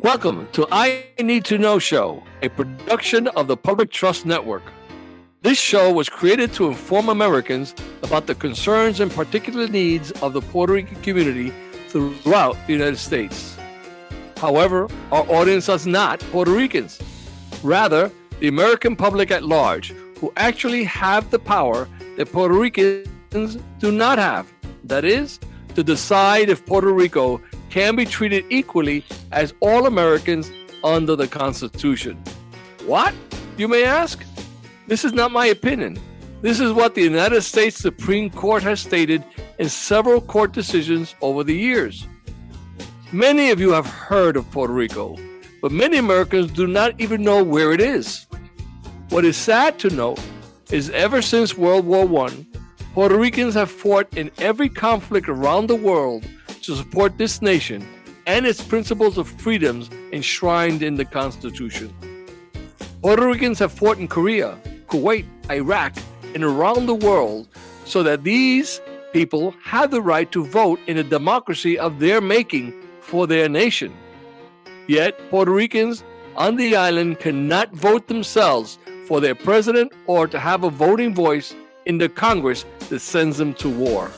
Welcome to I Need to Know Show, a production of the Public Trust Network. This show was created to inform Americans about the concerns and particular needs of the Puerto Rican community throughout the United States. However, our audience is not Puerto Ricans. Rather, the American public at large, who actually have the power that Puerto Ricans do not have. That is, to decide if Puerto Rico can be treated equally as all Americans under the Constitution. What, you may ask? This is not my opinion. This is what the United States Supreme Court has stated in several court decisions over the years. Many of you have heard of Puerto Rico, but many Americans do not even know where it is. What is sad to note is ever since World War I, Puerto Ricans have fought in every conflict around the world to support this nation and its principles of freedoms enshrined in the Constitution. Puerto Ricans have fought in Korea, Kuwait, Iraq, and around the world so that these people have the right to vote in a democracy of their making for their nation. Yet, Puerto Ricans on the island cannot vote themselves for their president or to have a voting voice in the Congress that sends them to war.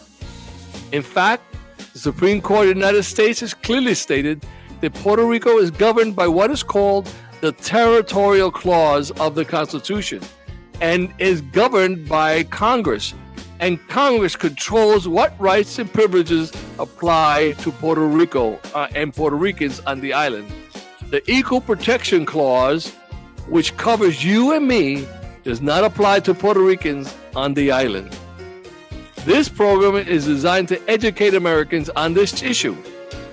In fact, the Supreme Court of the United States has clearly stated that Puerto Rico is governed by what is called the Territorial Clause of the Constitution and is governed by Congress. And Congress controls what rights and privileges apply to Puerto Rico and Puerto Ricans on the island. The Equal Protection Clause, which covers you and me, does not apply to Puerto Ricans on the island. This program is designed to educate Americans on this issue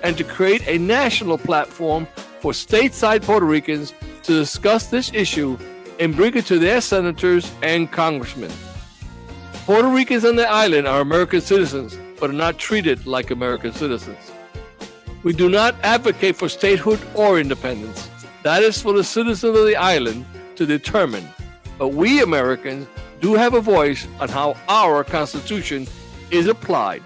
and to create a national platform for stateside Puerto Ricans to discuss this issue and bring it to their senators and congressmen. Puerto Ricans on the island are American citizens, but are not treated like American citizens. We do not advocate for statehood or independence. That is for the citizens of the island to determine. But we Americans do have a voice on how our Constitution is applied.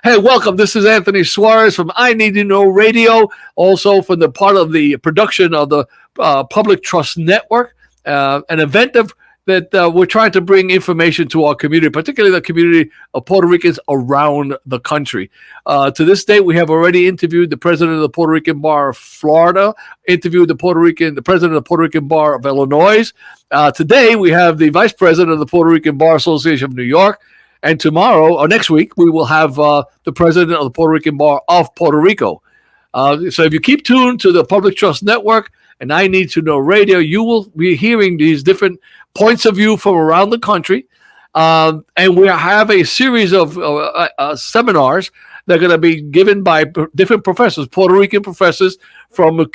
Hey, welcome. This is Tony Suarez from I Need to Know Radio, also from the part of the production of the Public Trust Network, an event that we're trying to bring information to our community, particularly the community of Puerto Ricans around the country. To this date, we have already interviewed the president of the Puerto Rican Bar of Florida, interviewed the president of the Puerto Rican Bar of Illinois. Today, we have the vice president of the Puerto Rican Bar Association of New York. And tomorrow, or next week, we will have the president of the Puerto Rican Bar of Puerto Rico. So if you keep tuned to the Public Trust Network and I Need to Know Radio, you will be hearing these different points of view from around the country. And we have a series of seminars that are going to be given by different professors, Puerto Rican professors from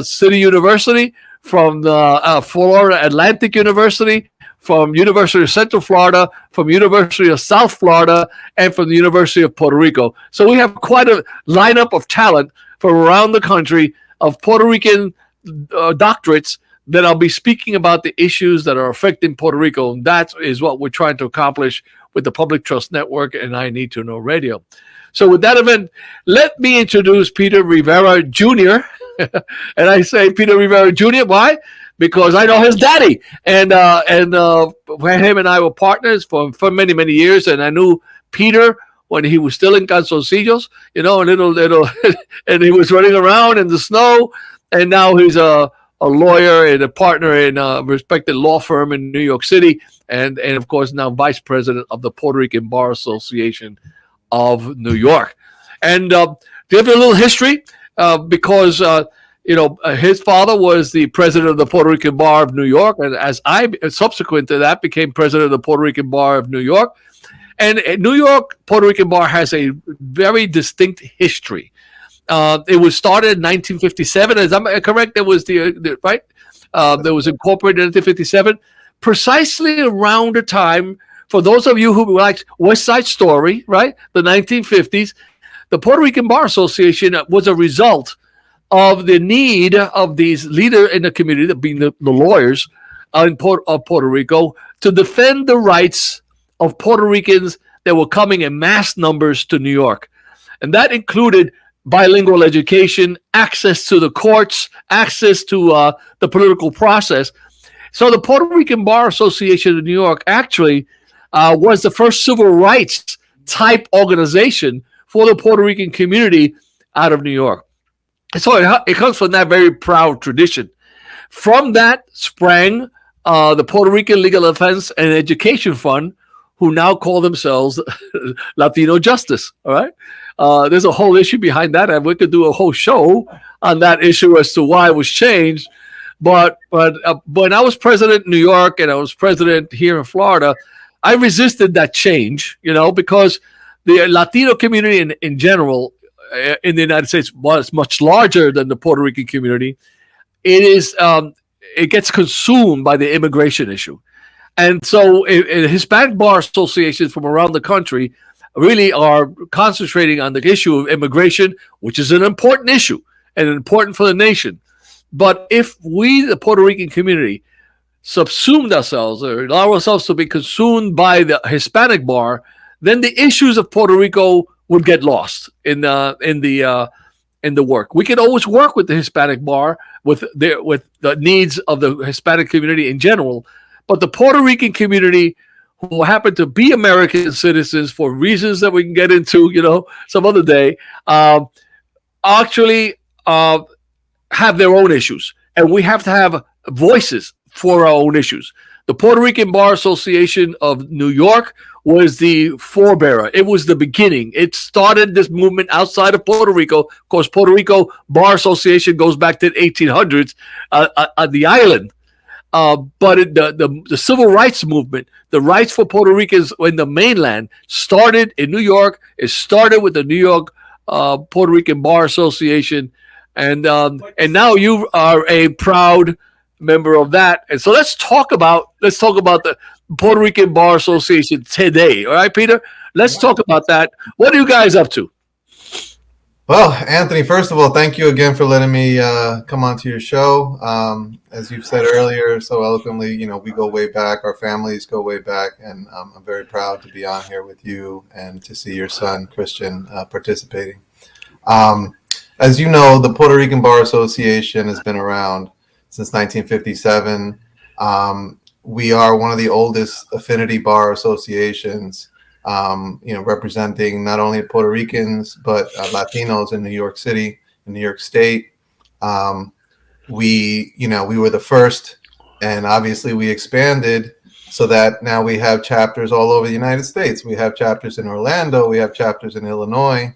City University, from the Florida Atlantic University, from University of Central Florida, from University of South Florida, and from the University of Puerto Rico. So we have quite a lineup of talent from around the country of Puerto Rican doctorates that I'll be speaking about the issues that are affecting Puerto Rico. And that is what we're trying to accomplish with the Public Trust Network and I Need to Know Radio. So with that event, let me introduce Peter Rivera Jr. And I say Peter Rivera Jr. Why? Because I know his daddy. And him and I were partners for many, many years. And I knew Peter when he was still in Calzoncillos, little, and he was running around in the snow. And now he's a lawyer and a partner in a respected law firm in New York City, and of course now vice president of the Puerto Rican Bar Association of New York. And give a little history because his father was the president of the Puerto Rican Bar of New York, and as I subsequent to that became president of the Puerto Rican Bar of New York. And New York Puerto Rican Bar has a very distinct history. It was started in 1957. Is that correct? That was the right. That was incorporated in 1957, precisely around the time. For those of you who like West Side Story, right? The 1950s, the Puerto Rican Bar Association was a result of the need of these leaders in the community, that being the lawyers of Puerto Rico, to defend the rights of Puerto Ricans that were coming in mass numbers to New York. And that included bilingual education, access to the courts, access to the political process. So the Puerto Rican Bar Association of New York actually was the first civil rights type organization for the Puerto Rican community out of New York. So it comes from that very proud tradition. From that sprang the Puerto Rican Legal Defense and Education Fund, who now call themselves Latino Justice. All right. There's a whole issue behind that, and we could do a whole show on that issue as to why it was changed. But when I was president in New York and I was president here in Florida, I resisted that change, because the Latino community in general in the United States was much larger than the Puerto Rican community. It gets consumed by the immigration issue. And so Hispanic bar associations from around the country really are concentrating on the issue of immigration, which is an important issue and important for the nation. But if we, the Puerto Rican community, subsumed ourselves or allow ourselves to be consumed by the Hispanic bar, then the issues of Puerto Rico would get lost in the work. We can always work with the Hispanic bar with the needs of the Hispanic community in general, but the Puerto Rican community, who happen to be American citizens for reasons that we can get into, some other day, actually have their own issues, and we have to have voices for our own issues. The Puerto Rican Bar Association of New York was the forebearer. It was the beginning. It started this movement outside of Puerto Rico. Of course, Puerto Rico Bar Association goes back to the 1800s on the island. But the civil rights movement, the rights for Puerto Ricans in the mainland, started in New York. It started with the New York Puerto Rican Bar Association, and now you are a proud member of that. And so let's talk about the Puerto Rican Bar Association today. All right, Peter, let's talk about that. What are you guys up to? Well, Anthony, first of all, thank you again for letting me come onto your show. As you've said earlier so eloquently, we go way back. Our families go way back, and I'm very proud to be on here with you and to see your son, Christian, participating. As you know, the Puerto Rican Bar Association has been around since 1957. We are one of the oldest affinity bar associations, representing not only Puerto Ricans, but Latinos in New York City, in New York State. We were the first, and obviously we expanded so that now we have chapters all over the United States. We have chapters in Orlando, we have chapters in Illinois,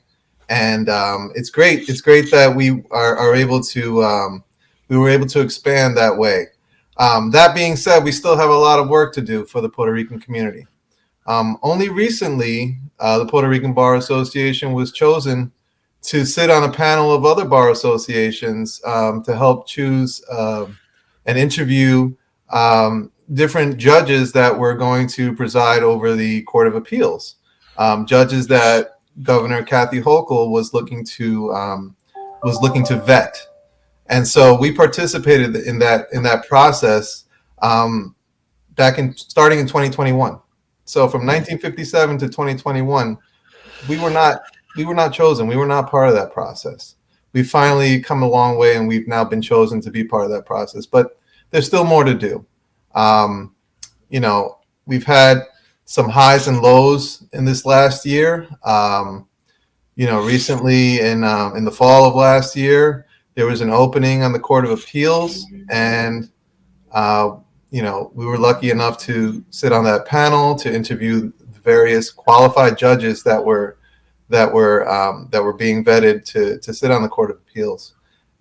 and it's great. It's great that we are able to, we were able to expand that way. That being said, we still have a lot of work to do for the Puerto Rican community. Only recently, the Puerto Rican Bar Association was chosen to sit on a panel of other bar associations to help choose and interview different judges that were going to preside over the Court of Appeals, judges that Governor Kathy Hochul was looking to vet. And so we participated in that process starting in 2021. So from 1957 to 2021, we were not chosen. We were not part of that process. We've finally come a long way, and we've now been chosen to be part of that process. But there's still more to do. We've had some highs and lows in this last year. Recently in the fall of last year, there was an opening on the Court of Appeals, and we were lucky enough to sit on that panel to interview the various qualified judges that were being vetted to sit on the Court of Appeals.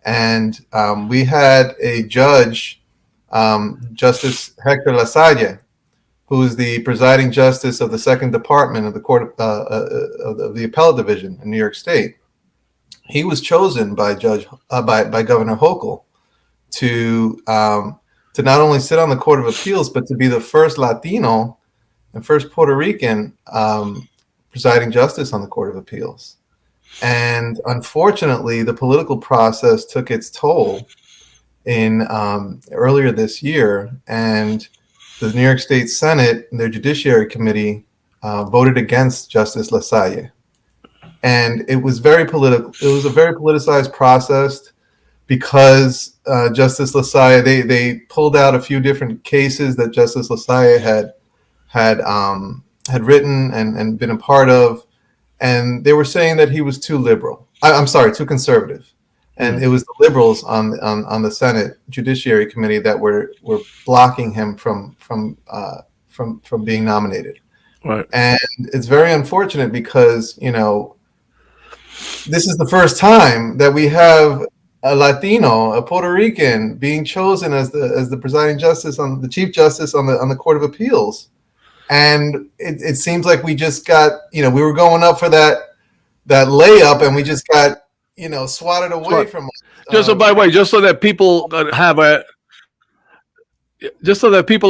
And we had a judge, Justice Hector Lasalle, who is the presiding justice of the Second Department of the Court of the Appellate Division in New York State. He was chosen by Governor Hochul to not only sit on the Court of Appeals, but to be the first Latino and first Puerto Rican presiding justice on the Court of Appeals. And unfortunately, the political process took its toll in earlier this year, and the New York State Senate and their Judiciary Committee voted against Justice Lasalle. and it was very political. It was a very politicized process because Justice Lasaya, they pulled out a few different cases that Justice Lasaya had written and been a part of, and they were saying that he was too liberal. I'm sorry, too conservative. And it was the liberals on the Senate Judiciary Committee that were blocking him from being nominated. Right. And it's very unfortunate because, you know, this is the first time that we have a Latino, a Puerto Rican, being chosen as the presiding justice, the chief justice on the Court of Appeals. And it seems like we just got, you know, we were going up for that layup, and we just got, you know, swatted away from us. Just so, by the way, just so that people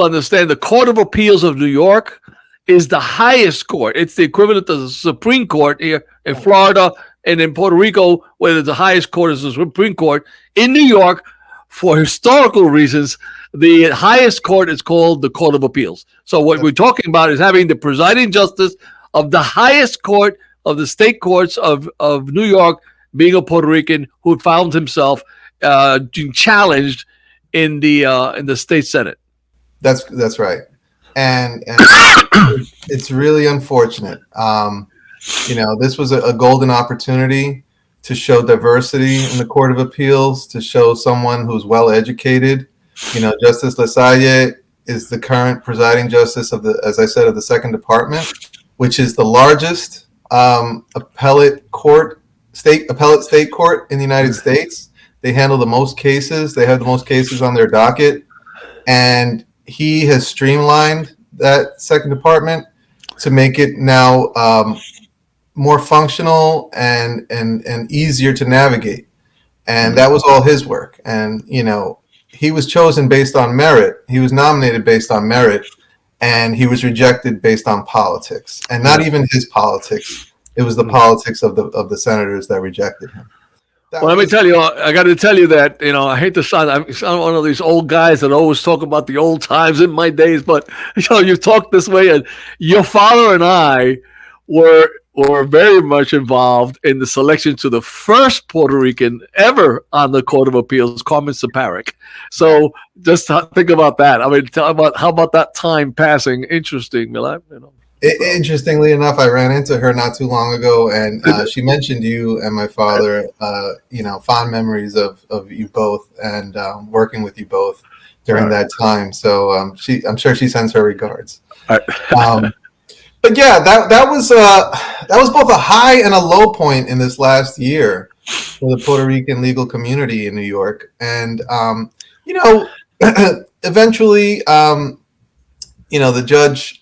understand, the Court of Appeals of New York is the highest court. It's the equivalent to the Supreme Court here in Florida, and in Puerto Rico, where the highest court is the Supreme Court. In New York, for historical reasons, the highest court is called the Court of Appeals. So what we're talking about is having the presiding justice of the highest court of the state courts of New York being a Puerto Rican who found himself challenged in the state Senate. That's right, and it's really unfortunate. You know, this was a golden opportunity to show diversity in the Court of Appeals, to show someone who's well educated. You know, Justice Lasaya is the current presiding justice of the, as I said, of the Second Department, which is the largest appellate state court in the United States. They handle the most cases. They have the most cases on their docket, and he has streamlined that Second Department to make it now more functional and easier to navigate. And that was all his work. And, you know, he was chosen based on merit. He was nominated based on merit, and he was rejected based on politics, and not even his politics. It was the politics of the senators that rejected him. Well, let me tell you, I got to tell you that, you know, I hate to sound, I'm one of these old guys that always talk about the old times in my days, but, you know, you talk this way, and your father and I were very much involved in the selection to the first Puerto Rican ever on the Court of Appeals, Carmen Saparic. So just think about that. I mean, how about that time passing? Interesting, Milan. You know. Interestingly enough, I ran into her not too long ago, and she mentioned you and my father. You know, fond memories of you both, and working with you both during that time. So I'm sure she sends her regards. But yeah, that was both a high and a low point in this last year for the Puerto Rican legal community in New York, and you know, eventually, you know, the judge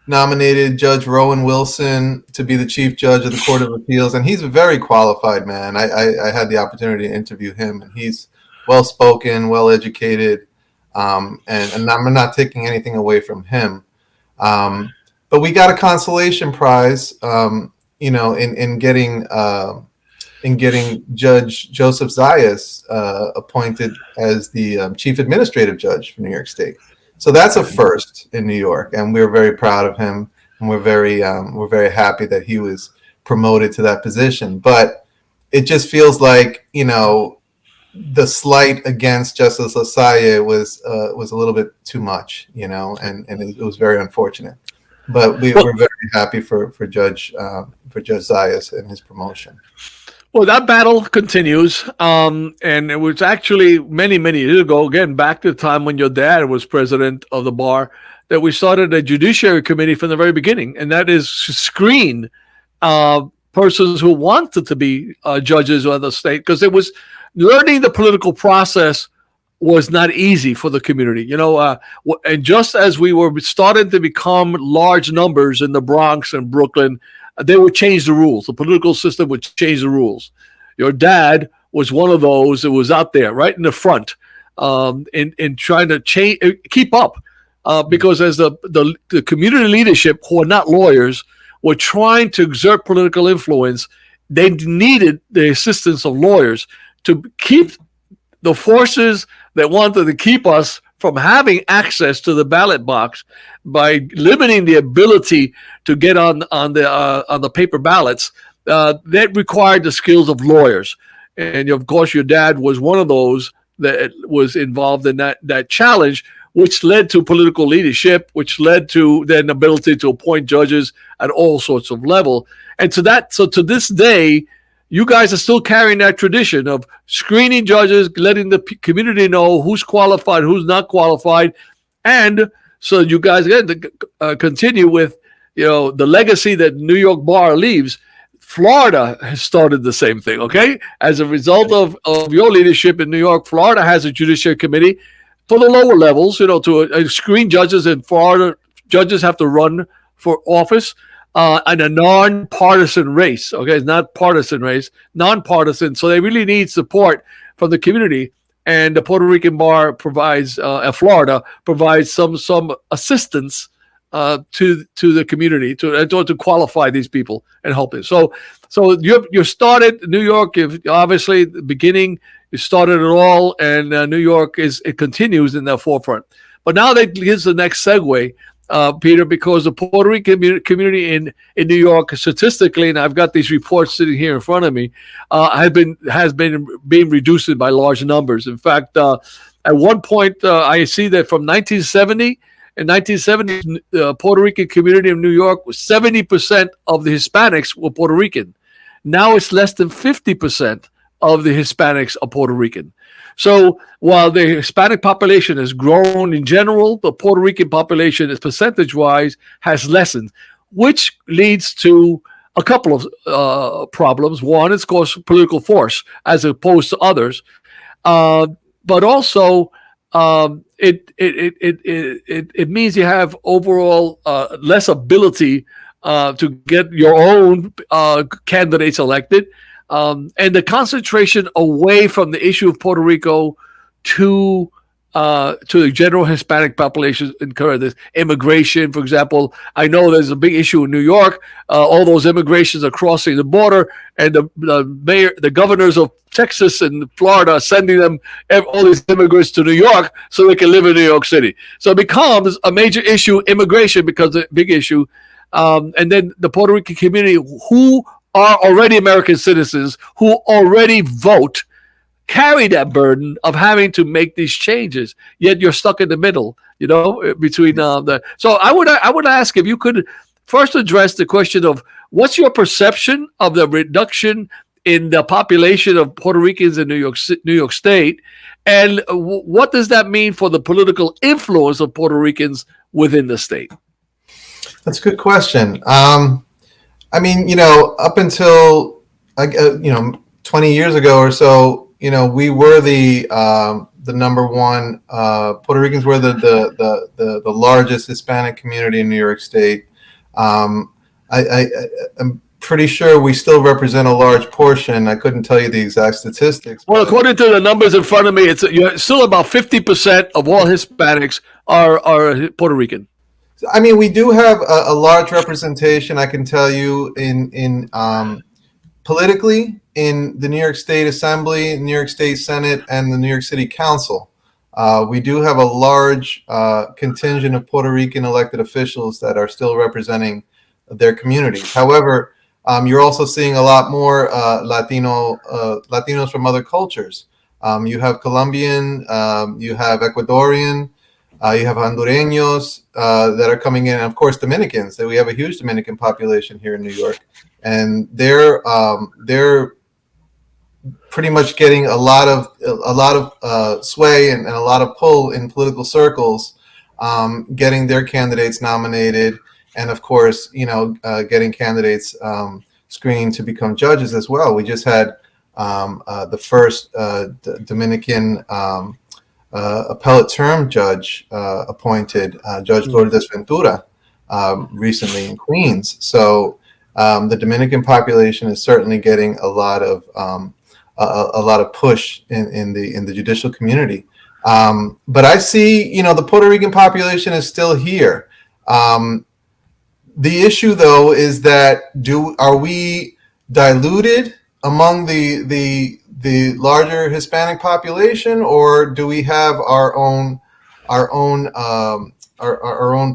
nominated Judge Rowan Wilson to be the chief judge of the Court of Appeals, and he's a very qualified man. I had the opportunity to interview him, and he's well spoken, well educated, and I'm not taking anything away from him. But we got a consolation prize, you know, in getting Judge Joseph Zayas appointed as the chief administrative judge for New York State. So that's a first in New York, and we're very proud of him, and we're very happy that he was promoted to that position. But it just feels like, you know, the slight against Justice Lasaya was a little bit too much, you know, and it was very unfortunate. But we're very happy for Judge Zayas and his promotion. Well, that battle continues, and it was actually many years ago, again, back to the time when your dad was president of the bar, that we started a judiciary committee from the very beginning, and that is to screen persons who wanted to be judges of the state, because it was learning the political process was not easy for the community, you know, and just as we were starting to become large numbers in the Bronx and Brooklyn, they would change the rules. The political system would change the rules. Your dad was one of those that was out there right in the front in trying to keep up, because as the community leadership, who are not lawyers, were trying to exert political influence, they needed the assistance of lawyers to keep the forces that wanted to keep us from having access to the ballot box by limiting the ability to get on the paper ballots. that required the skills of lawyers. And of course, your dad was one of those that was involved in that challenge, which led to political leadership, which led to then ability to appoint judges at all sorts of level. And so to this day, you guys are still carrying that tradition of screening judges, letting the community know who's qualified, who's not qualified, and so you guys again continue with the legacy that New York bar leaves. Florida has started the same thing. Okay, as a result of your leadership in New York, Florida has a judiciary committee for the lower levels. To screen judges in Florida. Judges have to run for office. And a non-partisan race. Okay, it's not partisan race, non-partisan. So they really need support from the community, and the Puerto Rican bar provides, Florida provides some assistance to the community to qualify these people and help it. So you started New York. Obviously, the beginning you started it all, and New York it continues in the forefront. But now here's the next segue. Peter, because the Puerto Rican community in New York, statistically, and I've got these reports sitting here in front of me, has been being reduced by large numbers. In fact, at one point, I see that from 1970, the Puerto Rican community of New York was 70% of the Hispanics were Puerto Rican. Now it's less than 50% of the Hispanics are Puerto Rican. So while the Hispanic population has grown in general, the Puerto Rican population, percentage-wise, has lessened, which leads to a couple of problems. One is, of course, political force as opposed to others, but also it means you have overall less ability to get your own candidates elected. And the concentration away from the issue of Puerto Rico to the general Hispanic population incur this immigration, for example. I know there's a big issue in New York. All those immigrations are crossing the border, and the governors of Texas and Florida are sending them all these immigrants to New York so they can live in New York City. So it becomes a major issue, immigration, because it's a big issue. And then the Puerto Rican community, who are already American citizens, who already vote, carry that burden of having to make these changes. Yet you're stuck in the middle, between the. So I would ask if you could first address the question of what's your perception of the reduction in the population of Puerto Ricans in New York State, and what does that mean for the political influence of Puerto Ricans within the state? That's a good question. I mean, up until 20 years ago or so, we were the number one. Puerto Ricans were the largest Hispanic community in New York State. I'm pretty sure we still represent a large portion. I couldn't tell you the exact statistics. Well, according to the numbers in front of me, it's still about 50% of all Hispanics are Puerto Rican. I mean, we do have a large representation, I can tell you, in politically in the New York State Assembly, New York State Senate, and the New York City Council. We do have a large contingent of Puerto Rican elected officials that are still representing their communities. However, you're also seeing a lot more Latinos from other cultures. You have Colombian, you have Ecuadorian, you have Hondureños that are coming in, and of course Dominicans. So we have a huge Dominican population here in New York, and they're pretty much getting a lot of sway and a lot of pull in political circles, getting their candidates nominated, and of course, getting candidates screened to become judges as well. We just had the first Dominican appellate term judge appointed, Judge Lourdes Ventura, recently in Queens. So the Dominican population is certainly getting a lot of push in the judicial community. But I see, the Puerto Rican population is still here. The issue, though, is that are we diluted among the larger Hispanic population, or do we have our own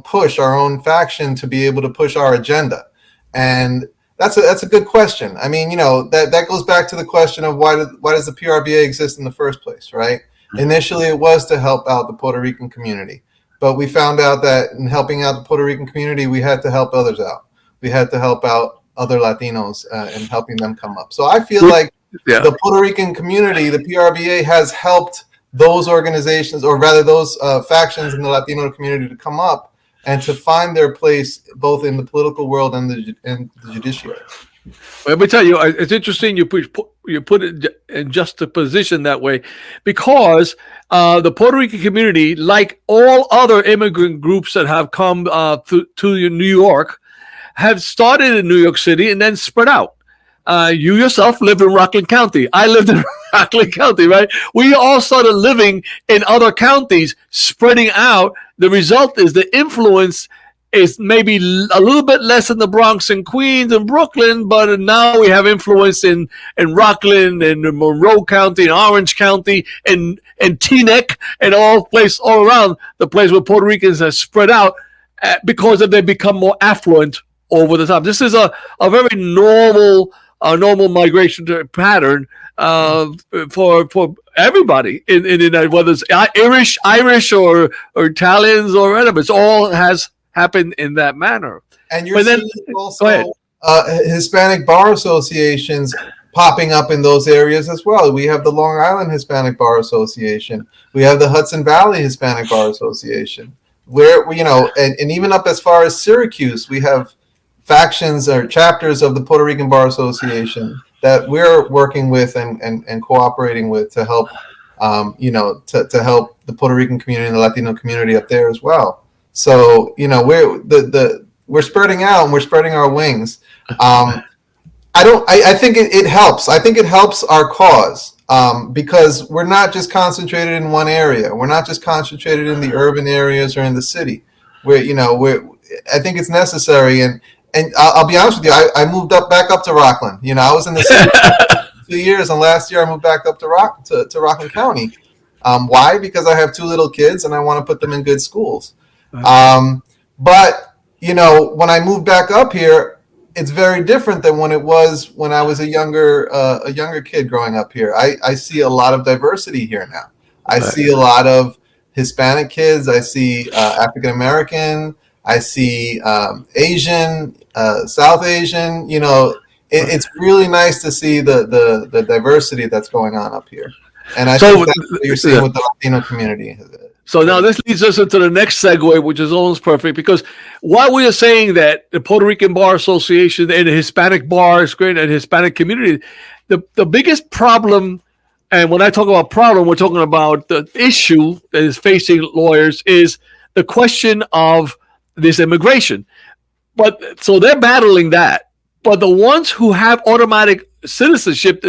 push, our own faction to be able to push our agenda? And That's a good question. I mean, that goes back to the question of why does the PRBA exist in the first place, right? Initially, it was to help out the Puerto Rican community, but we found out that in helping out the Puerto Rican community, we had to help others out. We had to help out other Latinos and helping them come up. So I feel like the Puerto Rican community, the PRBA, has helped those organizations, or rather those factions in the Latino community, to come up and to find their place both in the political world and the judiciary. Well, let me tell you, it's interesting you put it in juxtaposition that way, because the Puerto Rican community, like all other immigrant groups that have come to New York, have started in New York City and then spread out. You yourself lived in Rockland County. I lived in Rockland County, right? We all started living in other counties, spreading out. The result is the influence is maybe a little bit less in the Bronx and Queens and Brooklyn, but now we have influence in Rockland and Monroe County and Orange County and Teaneck and all around the place where Puerto Ricans have spread out because they become more affluent over the time. This is a very normal migration pattern for everybody in the United, whether it's Irish or Italians or whatever. It all has happened in that manner. And you're seeing also Hispanic bar associations popping up in those areas as well. We have the Long Island Hispanic Bar Association. We have the Hudson Valley Hispanic Bar Association. Where and even up as far as Syracuse, we have factions or chapters of the Puerto Rican Bar Association that we're working with and cooperating with to help, to help the Puerto Rican community and the Latino community up there as well. So, we're spreading out and we're spreading our wings. I think it helps. I think it helps our cause because we're not just concentrated in one area. We're not just concentrated in the urban areas or in the city. I think it's necessary. And I'll be honest with you, I moved back up to Rockland. I was in the city for 2 years, and last year I moved back up to Rockland County. Why? Because I have 2 little kids and I want to put them in good schools. But when I moved back up here, it's very different than when it was when I was a younger kid growing up here. I see a lot of diversity here now. I see a lot of Hispanic kids. I see African American. I see Asian, South Asian. It's really nice to see the diversity that's going on up here. And I think that's what you're seeing with the Latino community. So now this leads us into the next segue, which is almost perfect, because while we are saying that the Puerto Rican Bar Association and the Hispanic bars and Hispanic community, the biggest problem, and when I talk about problem, we're talking about the issue that is facing lawyers, is the question of this immigration. But so they're battling that. But the ones who have automatic citizenship,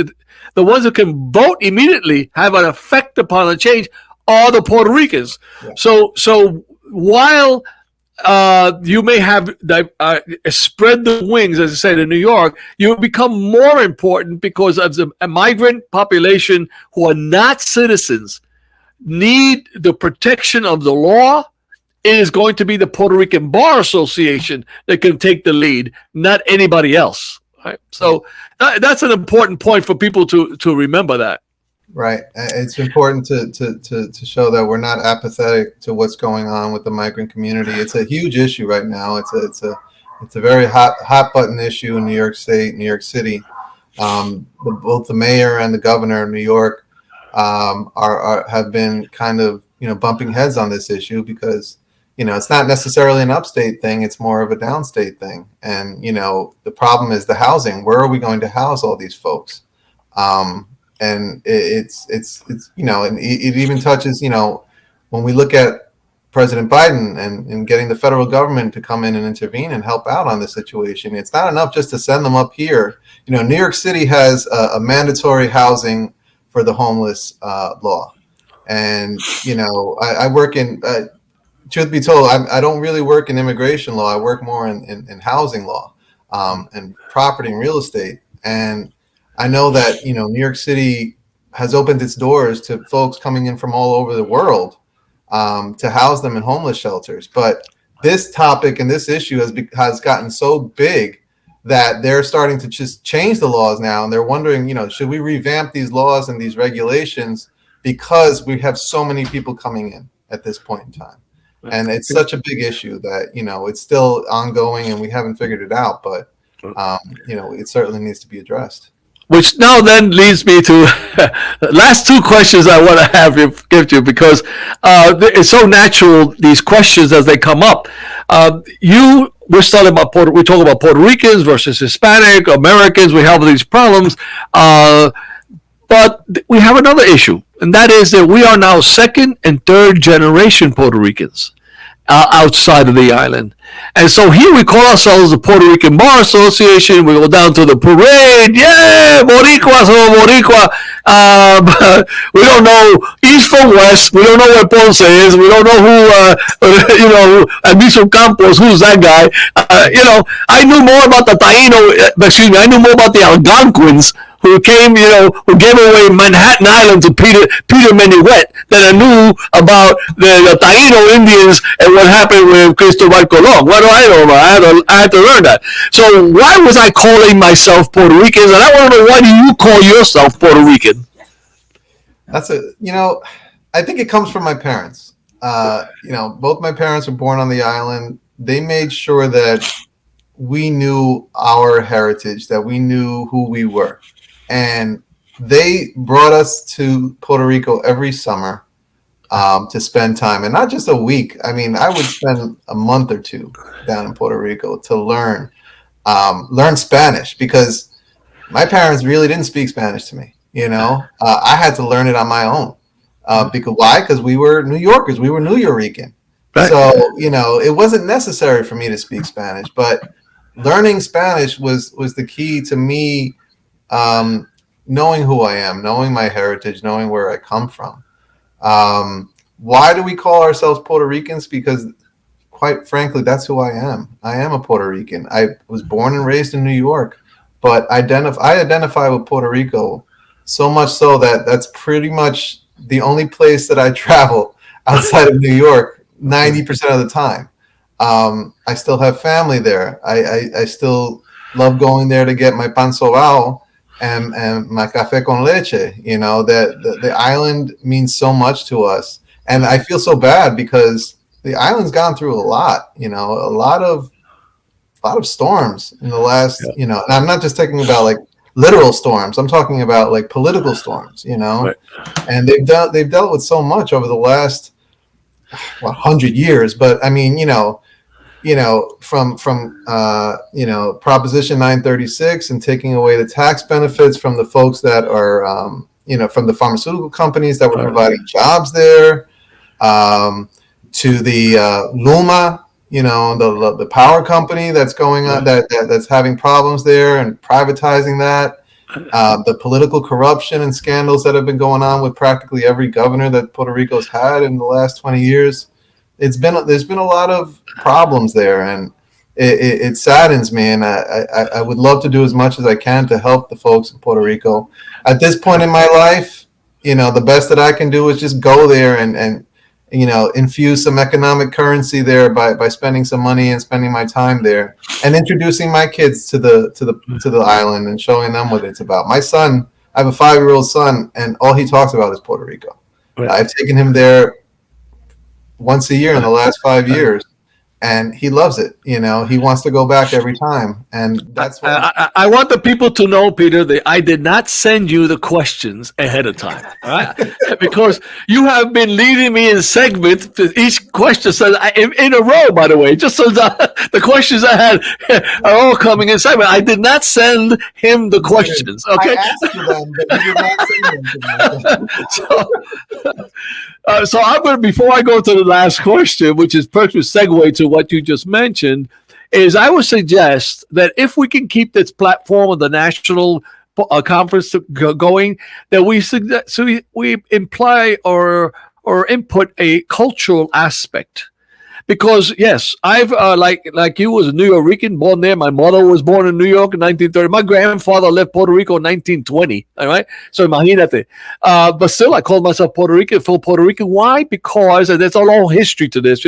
the ones who can vote immediately, have an effect upon the change, are the Puerto Ricans. Yeah. So while you may have spread the wings, as I said, in New York, you become more important because of the migrant population who are not citizens need the protection of the law. It is going to be the Puerto Rican Bar Association that can take the lead, not anybody else. Right? So that's an important point for people to remember that. Right. It's important to show that we're not apathetic to what's going on with the migrant community. It's a huge issue right now. It's a very hot button issue in New York State, New York City. Both the mayor and the governor of New York have been kind of bumping heads on this issue because it's not necessarily an upstate thing. It's more of a downstate thing. And the problem is the housing. Where are we going to house all these folks? And it's and it even touches, when we look at President Biden and getting the federal government to come in and intervene and help out on the situation. It's not enough just to send them up here. New York City has a mandatory housing for the homeless law. And, I work in, truth be told, I don't really work in immigration law. I work more in housing law and property and real estate. And I know that, New York City has opened its doors to folks coming in from all over the world to house them in homeless shelters. But this topic and this issue has gotten so big that they're starting to just change the laws now, and they're wondering, should we revamp these laws and these regulations because we have so many people coming in at this point in time. And it's such a big issue that, it's still ongoing and we haven't figured it out, but, it certainly needs to be addressed. Which now then leads me to the last two questions I want to give you, because it's so natural, these questions as they come up. We're talking about Puerto Ricans versus Hispanic Americans. We have these problems, but we have another issue, and that is that we are now second and third generation Puerto Ricans outside of the island. And so here we call ourselves the Puerto Rican Bar Association. We go down to the parade. Yeah, Boricua, so Boricua. But we don't know east from west. We don't know where Ponce is. We don't know who, Alviso Campos, who's that guy. I knew more about the I knew more about the Algonquins who came, who gave away Manhattan Island to Peter Menuet than I knew about the Taino Indians and what happened with Cristobal Colon. What do I know about? I had to learn that. So why was I calling myself Puerto Rican? And I want to know, why do you call yourself Puerto Rican? I think it comes from my parents. Both my parents were born on the island. They made sure that we knew our heritage, that we knew who we were. And they brought us to Puerto Rico every summer to spend time, and not just a week. I mean, I would spend a month or two down in Puerto Rico to learn Spanish, because my parents really didn't speak Spanish to me. I had to learn it on my own. Because we were New Yorkers, we were New Yorican. Right. So, it wasn't necessary for me to speak Spanish, but learning Spanish was the key to me. Knowing who I am, knowing my heritage, knowing where I come from. Why do we call ourselves Puerto Ricans? Because, quite frankly, that's who I am. I am a Puerto Rican. I was born and raised in New York, but I identify with Puerto Rico so much so that that's pretty much the only place that I travel outside of New York 90% of the time. I still have family there. I still love going there to get my pan sobao and my café con leche. The island means so much to us, and I feel so bad because the island's gone through a lot. A lot of storms in the last. And I'm not just talking about like literal storms. I'm talking about like political storms. Right. And they've dealt with so much over the last 100 years. But I mean, from Proposition 936 and taking away the tax benefits from the folks that are, from the pharmaceutical companies that were providing jobs there, to the Luma, the power company that's going on, that's having problems there, and privatizing that, the political corruption and scandals that have been going on with practically every governor that Puerto Rico's had in the last 20 years. There's been a lot of problems there, and it saddens me. And I would love to do as much as I can to help the folks in Puerto Rico. At this point in my life, the best that I can do is just go there and infuse some economic currency there by spending some money and spending my time there, and introducing my kids to the island and showing them what it's about. My son, I have a 5-year-old son, and all he talks about is Puerto Rico. Right. I've taken him there once a year in the last 5 years, and he loves it. He wants to go back every time, and that's what I want the people to know, Peter, that I did not send you the questions ahead of time, all right? Because you have been leading me in segments. Each question says in a row, by the way, just so the questions I had are all coming in segment. I did not send him the questions. Okay, I asked you them, but you did not send them to me. So I'm going to, before I go to the last question, which is perfect segue to what you just mentioned, is I would suggest that if we can keep this platform of the national conference going, that we imply or input a cultural aspect. Because yes, I've like you was a New Yorican, born there. My mother was born in New York in 1930. My grandfather left Puerto Rico in 1920. All right, so imagínate. But still, I call myself Puerto Rican, full Puerto Rican. Why? Because there's a long history to this.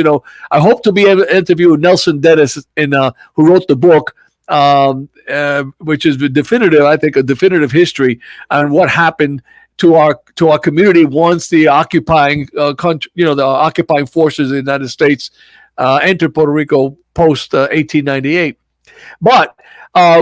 I hope to be able to interview Nelson Dennis, who wrote the book which is the definitive, I think, a definitive history on what happened to our community once the occupying country, the occupying forces of the United States entered Puerto Rico post 1898. But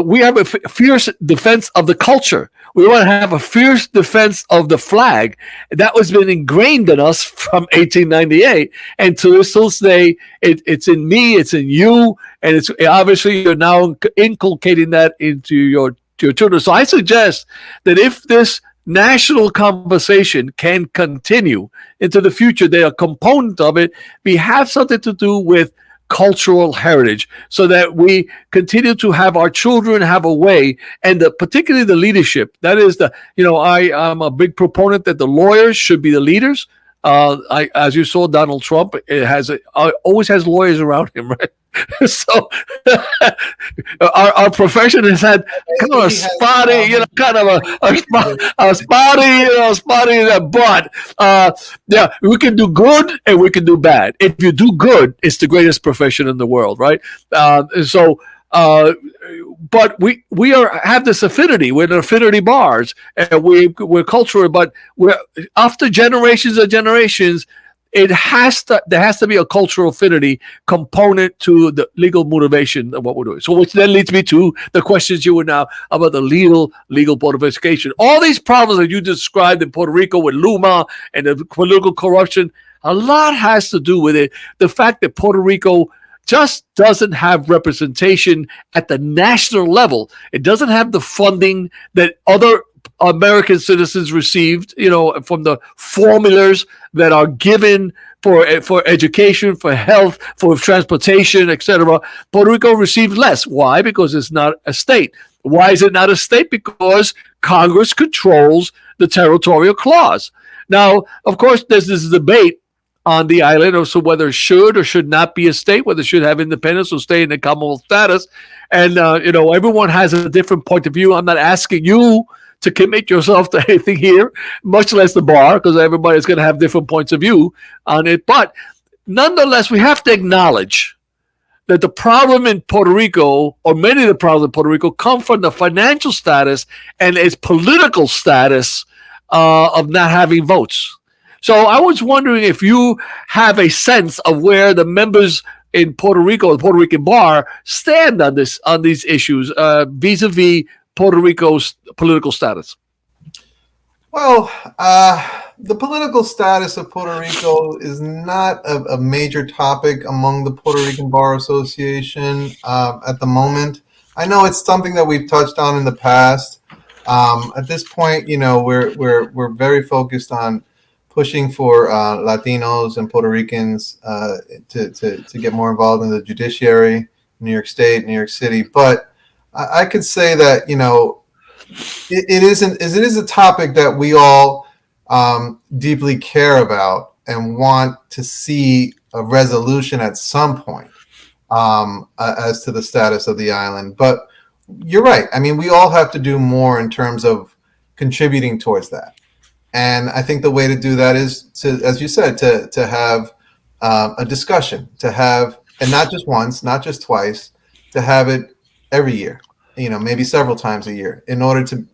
we have a fierce defense of the culture. We want to have a fierce defense of the flag. That was been ingrained in us from 1898. And to this day, it's in me, it's in you, and it's obviously you're now inculcating that into your children. So I suggest that if this national conversation can continue into the future, that a component of it we have something to do with cultural heritage, so that we continue to have our children have a way, and particularly the leadership. That is I'm a big proponent that the lawyers should be the leaders. As you saw, Donald Trump always has lawyers around him, right? So our profession has had kind of a spotty, but yeah, we can do good and we can do bad. If you do good, it's the greatest profession in the world, right? But we have this affinity. We're in affinity bars, and we're cultural. But we're after generations of generations. There has to be a cultural affinity component to the legal motivation of what we're doing. So, which then leads me to the questions you were now about the legal motivation. All these problems that you described in Puerto Rico with Luma and the political corruption, a lot has to do with it. The fact that Puerto Rico just doesn't have representation at the national level. It doesn't have the funding that other American citizens received, from the formulas that are given for education, for health, for transportation, etc. Puerto Rico received less. Why? Because it's not a state. Why is it not a state? Because Congress controls the territorial clause. Now, of course, there's this debate on the island as to whether it should or should not be a state, whether it should have independence or stay in the Commonwealth status. And, everyone has a different point of view. I'm not asking you to commit yourself to anything here, much less the bar, because everybody's going to have different points of view on it. But nonetheless, we have to acknowledge that the problem in Puerto Rico, or many of the problems in Puerto Rico, come from the financial status and its political status of not having votes. So I was wondering if you have a sense of where the members in Puerto Rico, the Puerto Rican bar, stand on these issues vis-a-vis Puerto Rico's political status. Well, the political status of Puerto Rico is not a major topic among the Puerto Rican Bar Association at the moment. I know it's something that we've touched on in the past. At this point, we're very focused on pushing for Latinos and Puerto Ricans to get more involved in the judiciary in New York State, New York City. But I could say that, it is a topic that we all deeply care about and want to see a resolution at some point as to the status of the island. But you're right. I mean, we all have to do more in terms of contributing towards that. And I think the way to do that is to, as you said, to have a discussion, and not just once, not just twice, to have it every year, maybe several times a year, in order to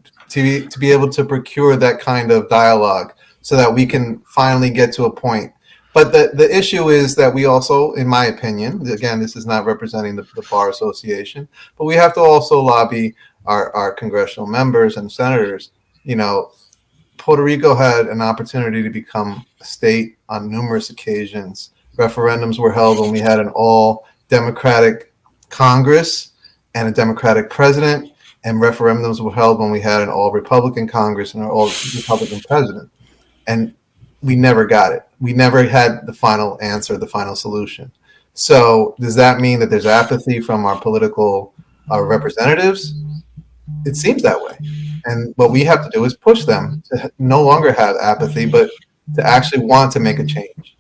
be able to procure that kind of dialogue so that we can finally get to a point. But the issue is that we also, in my opinion, again, this is not representing the Bar Association, but we have to also lobby our congressional members and senators. Puerto Rico had an opportunity to become a state on numerous occasions. Referendums were held when we had an all-Democratic Congress and a Democratic president, and referendums were held when we had an all-Republican Congress and an all-Republican president. And we never got it. We never had the final answer, the final solution. So does that mean that there's apathy from our political representatives? It seems that way. And what we have to do is push them to no longer have apathy, but to actually want to make a change.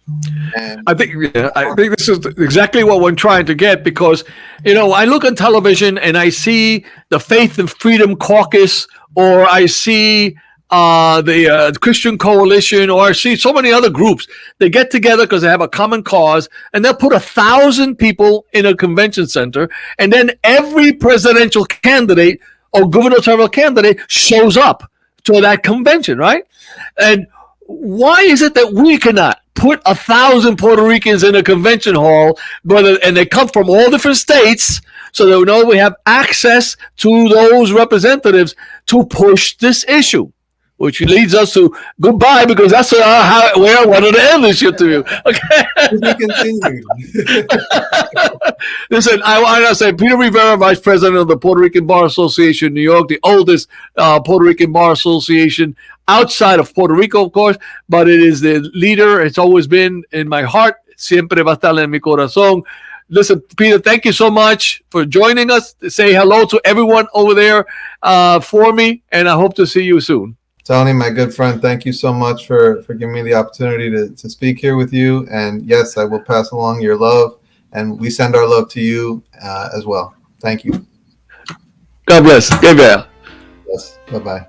And I think this is exactly what we're trying to get, because, I look on television and I see the Faith and Freedom Caucus, or I see the Christian Coalition, ORC, so many other groups. They get together because they have a common cause, and they'll put 1,000 people in a convention center, and then every presidential candidate or gubernatorial candidate shows up to that convention, right? And why is it that we cannot put 1,000 Puerto Ricans in a convention hall, and they come from all different states, so that we know we have access to those representatives to push this issue? Which leads us to goodbye, because that's where I wanted to end this interview. Okay. Listen, I want to say Peter Rivera, Vice President of the Puerto Rican Bar Association, New York, the oldest Puerto Rican Bar Association outside of Puerto Rico, of course, but it is the leader. It's always been in my heart. Siempre va a estar en mi corazón. Listen, Peter, thank you so much for joining us. Say hello to everyone over there for me, and I hope to see you soon. Tony, my good friend, thank you so much for giving me the opportunity to speak here with you. And yes, I will pass along your love, and we send our love to you as well. Thank you. God bless. Gabriel. Yes. Bye-bye.